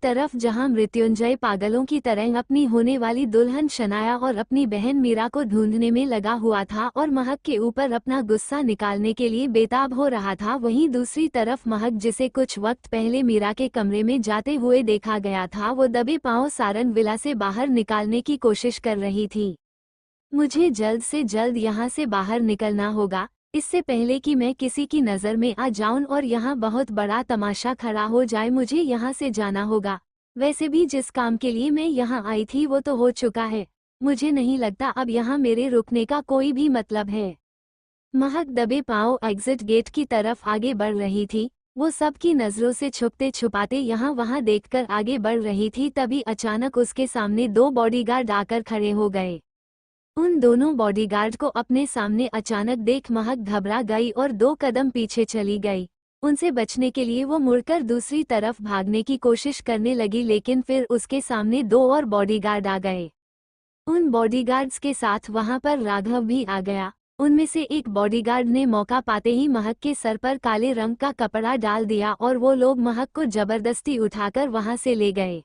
तरफ जहां मृत्युंजय पागलों की तरह अपनी होने वाली दुल्हन शनाया और अपनी बहन मीरा को ढूंढने में लगा हुआ था और महक के ऊपर अपना गुस्सा निकालने के लिए बेताब हो रहा था, वहीं दूसरी तरफ महक, जिसे कुछ वक्त पहले मीरा के कमरे में जाते हुए देखा गया था, वो दबे पांव सारंग विला से बाहर निकालने की कोशिश कर रही थी। मुझे जल्द से जल्द यहाँ से बाहर निकलना होगा, इससे पहले कि मैं किसी की नज़र में आ जाऊं और यहाँ बहुत बड़ा तमाशा खड़ा हो जाए। मुझे यहाँ से जाना होगा। वैसे भी जिस काम के लिए मैं यहाँ आई थी वो तो हो चुका है। मुझे नहीं लगता अब यहाँ मेरे रुकने का कोई भी मतलब है। महक दबे पांव एग्जिट गेट की तरफ आगे बढ़ रही थी। वो सबकी नज़रों से छुपते छुपाते यहाँ वहाँ देखकर आगे बढ़ रही थी। तभी अचानक उसके सामने 2 बॉडीगार्ड आकर खड़े हो गए। उन दोनों बॉडीगार्ड को अपने सामने अचानक देख महक घबरा गई और 2 कदम पीछे चली गई। उनसे बचने के लिए वो मुड़कर दूसरी तरफ भागने की कोशिश करने लगी, लेकिन फिर उसके सामने 2 और बॉडीगार्ड आ गए। उन बॉडीगार्ड्स के साथ वहां पर राघव भी आ गया। उनमें से एक बॉडीगार्ड ने मौका पाते ही महक के सर पर काले रंग का कपड़ा डाल दिया और वो लोग महक को जबरदस्ती उठाकर वहां से ले गए।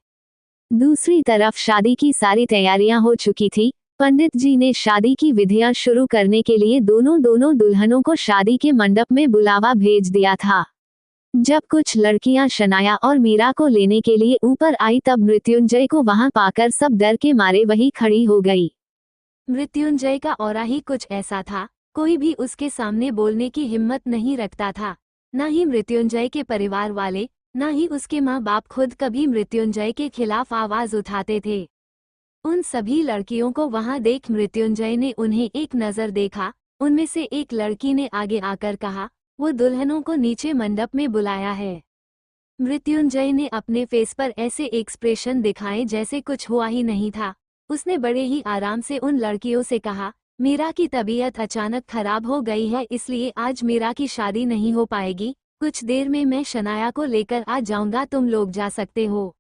दूसरी तरफ शादी की सारी तैयारियां हो चुकी थी। पंडित जी ने शादी की विधियां शुरू करने के लिए दोनों दुल्हनों को शादी के मंडप में बुलावा भेज दिया था। जब कुछ लड़कियां शनाया और मीरा को लेने के लिए ऊपर आई, तब मृत्युंजय को वहां पाकर सब डर के मारे वही खड़ी हो गई। मृत्युंजय का ऑरा ही कुछ ऐसा था, कोई भी उसके सामने बोलने की हिम्मत नहीं रखता था। न ही मृत्युंजय के परिवार वाले, न ही उसके माँ बाप खुद कभी मृत्युंजय के खिलाफ आवाज उठाते थे। उन सभी लड़कियों को वहां देख मृत्युंजय ने उन्हें एक नज़र देखा। उनमें से एक लड़की ने आगे आकर कहा, वो दुल्हनों को नीचे मंडप में बुलाया है। मृत्युंजय ने अपने फेस पर ऐसे एक्सप्रेशन दिखाए जैसे कुछ हुआ ही नहीं था। उसने बड़े ही आराम से उन लड़कियों से कहा, मीरा की तबीयत अचानक खराब हो गई है, इसलिए आज मीरा की शादी नहीं हो पाएगी। कुछ देर में मैं शनाया को लेकर आ जाऊंगा, तुम लोग जा सकते हो।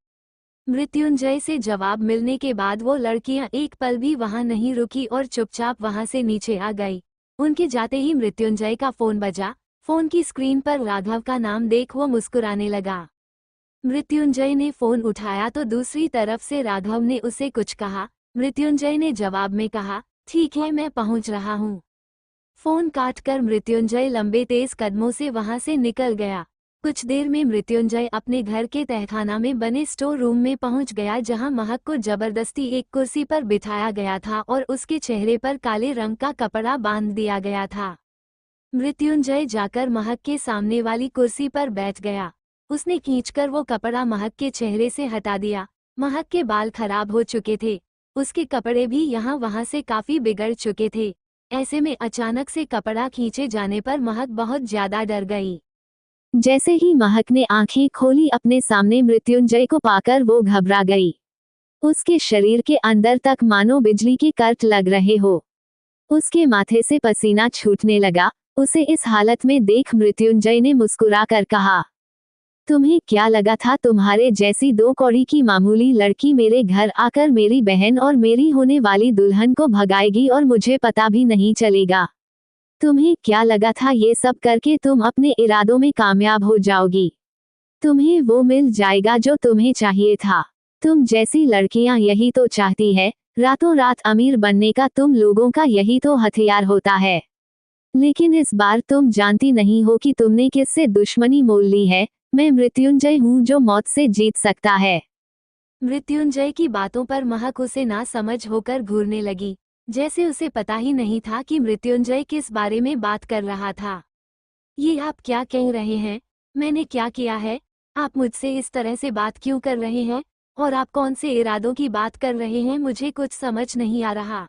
मृत्युंजय से जवाब मिलने के बाद वो लड़कियां एक पल भी वहां नहीं रुकी और चुपचाप वहां से नीचे आ गई। उनके जाते ही मृत्युंजय का फोन बजा। फोन की स्क्रीन पर राघव का नाम देख वो मुस्कुराने लगा। मृत्युंजय ने फोन उठाया तो दूसरी तरफ से राघव ने उसे कुछ कहा। मृत्युंजय ने जवाब में कहा, ठीक है, मैं पहुंच रहा हूं। फोन काटकर मृत्युंजय लंबे तेज कदमों से वहां से निकल गया। कुछ देर में मृत्युंजय अपने घर के तहखाना में बने स्टोर रूम में पहुंच गया, जहां महक को जबरदस्ती एक कुर्सी पर बिठाया गया था और उसके चेहरे पर काले रंग का कपड़ा बांध दिया गया था। मृत्युंजय जाकर महक के सामने वाली कुर्सी पर बैठ गया। उसने खींचकर वो कपड़ा महक के चेहरे से हटा दिया। महक के बाल खराब हो चुके थे, उसके कपड़े भी यहाँ वहाँ से काफी बिगड़ चुके थे। ऐसे में अचानक से कपड़ा खींचे जाने पर महक बहुत ज्यादा डर गई। जैसे ही महक ने आंखें खोली, अपने सामने मृत्युंजय को पाकर वो घबरा गई। उसके शरीर के अंदर तक मानो बिजली के करंट लग रहे हो। उसके माथे से पसीना छूटने लगा। उसे इस हालत में देख मृत्युंजय ने मुस्कुरा कर कहा, तुम्हें क्या लगा था तुम्हारे जैसी 2 कौड़ी की मामूली लड़की मेरे घर आकर मेरी बहन और मेरी होने वाली दुल्हन को भगाएगी और मुझे पता भी नहीं चलेगा? तुम्हें क्या लगा था ये सब करके तुम अपने इरादों में कामयाब हो जाओगी? तुम्हें वो मिल जाएगा जो तुम्हें चाहिए था। तुम जैसी लड़कियां यही तो चाहती है। रातों रात अमीर बनने का तुम लोगों का यही तो हथियार होता है। लेकिन इस बार तुम जानती नहीं हो कि तुमने किससे दुश्मनी मोल ली है। मैं मृत्युंजय हूँ जो मौत से जीत सकता है। मृत्युंजय की बातों पर महक उसे ना समझ होकर घूरने लगी, जैसे उसे पता ही नहीं था कि मृत्युंजय किस बारे में बात कर रहा था। ये आप क्या कह रहे हैं? मैंने क्या किया है? आप मुझसे इस तरह से बात क्यों कर रहे हैं? और आप कौन से इरादों की बात कर रहे हैं? मुझे कुछ समझ नहीं आ रहा।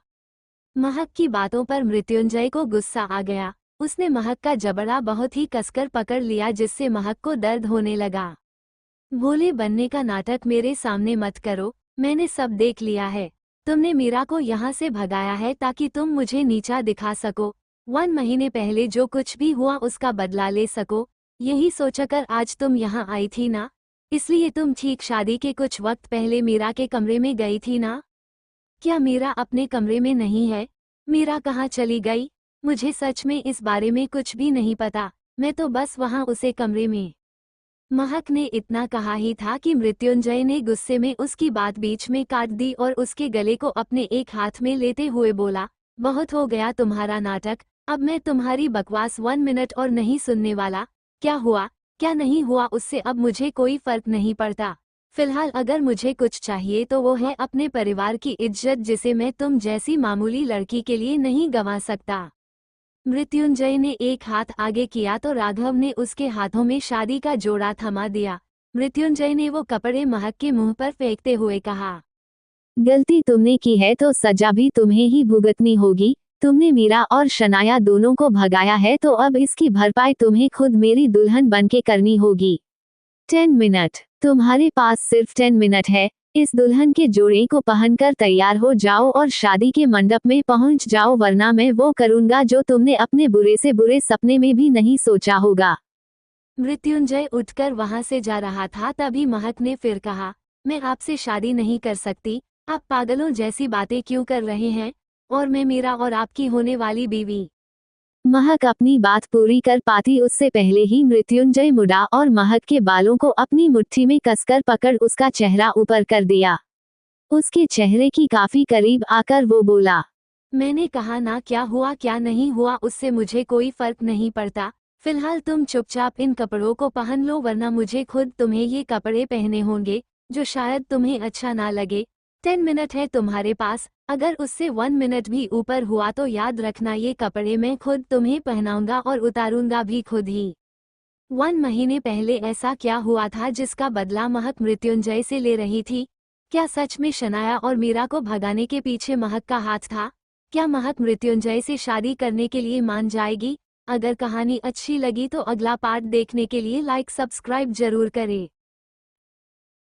महक की बातों पर मृत्युंजय को गुस्सा आ गया। उसने महक का जबड़ा बहुत ही कसकर पकड़ लिया, जिससे महक को दर्द होने लगा। भोले बनने का नाटक मेरे सामने मत करो, मैंने सब देख लिया है। तुमने मीरा को यहाँ से भगाया है ताकि तुम मुझे नीचा दिखा सको। 1 महीने पहले जो कुछ भी हुआ उसका बदला ले सको, यही सोचकर आज तुम यहाँ आई थी ना? इसलिए तुम ठीक शादी के कुछ वक्त पहले मीरा के कमरे में गई थी ना? क्या मीरा अपने कमरे में नहीं है? मीरा कहाँ चली गई? मुझे सच में इस बारे में कुछ भी नहीं पता। मैं तो बस वहाँ उसे कमरे में महक ने इतना कहा ही था कि मृत्युंजय ने गुस्से में उसकी बात बीच में काट दी और उसके गले को अपने एक हाथ में लेते हुए बोला, बहुत हो गया तुम्हारा नाटक, अब मैं तुम्हारी बकवास 1 मिनट और नहीं सुनने वाला। क्या हुआ क्या नहीं हुआ उससे अब मुझे कोई फर्क नहीं पड़ता। फिलहाल अगर मुझे कुछ चाहिए तो वो है अपने परिवार की इज्जत, जिसे मैं तुम जैसी मामूली लड़की के लिए नहीं गंवा सकता। मृत्युंजय ने एक हाथ आगे किया तो राघव ने उसके हाथों में शादी का जोड़ा थमा दिया। मृत्युंजय ने वो कपड़े महक के मुंह पर फेंकते हुए कहा, गलती तुमने की है तो सजा भी तुम्हें ही भुगतनी होगी। तुमने मीरा और शनाया दोनों को भगाया है तो अब इसकी भरपाई तुम्हें खुद मेरी दुल्हन बनके करनी होगी। 10 मिनट, तुम्हारे पास सिर्फ 10 मिनट है। इस दुल्हन के जोड़े को पहनकर तैयार हो जाओ और शादी के मंडप में पहुंच जाओ, वरना मैं वो करूंगा जो तुमने अपने बुरे से बुरे सपने में भी नहीं सोचा होगा। मृत्युंजय उठकर वहां से जा रहा था तभी महक ने फिर कहा, मैं आपसे शादी नहीं कर सकती। आप पागलों जैसी बातें क्यों कर रहे हैं? और मैं मीरा और आपकी होने वाली बीवी। महक अपनी बात पूरी कर पाती उससे पहले ही मृत्युंजय मुड़ा और महक के बालों को अपनी मुट्ठी में कसकर पकड़ उसका चेहरा ऊपर कर दिया। उसके चेहरे की काफी करीब आकर वो बोला, मैंने कहा ना, क्या हुआ क्या नहीं हुआ उससे मुझे कोई फर्क नहीं पड़ता। फिलहाल तुम चुपचाप इन कपड़ों को पहन लो, वरना मुझे खुद तुम्हें ये कपड़े पहने होंगे, जो शायद तुम्हें अच्छा ना लगे। 10 मिनट है तुम्हारे पास, अगर उससे 1 मिनट भी ऊपर हुआ तो याद रखना ये कपड़े मैं खुद तुम्हें पहनाऊंगा और उतारूंगा भी खुद ही। 1 महीने पहले ऐसा क्या हुआ था जिसका बदला महक मृत्युंजय से ले रही थी? क्या सच में शनाया और मीरा को भगाने के पीछे महक का हाथ था? क्या महक मृत्युंजय से शादी करने के लिए मान जाएगी? अगर कहानी अच्छी लगी तो अगला पार्ट देखने के लिए लाइक सब्सक्राइब जरूर करें।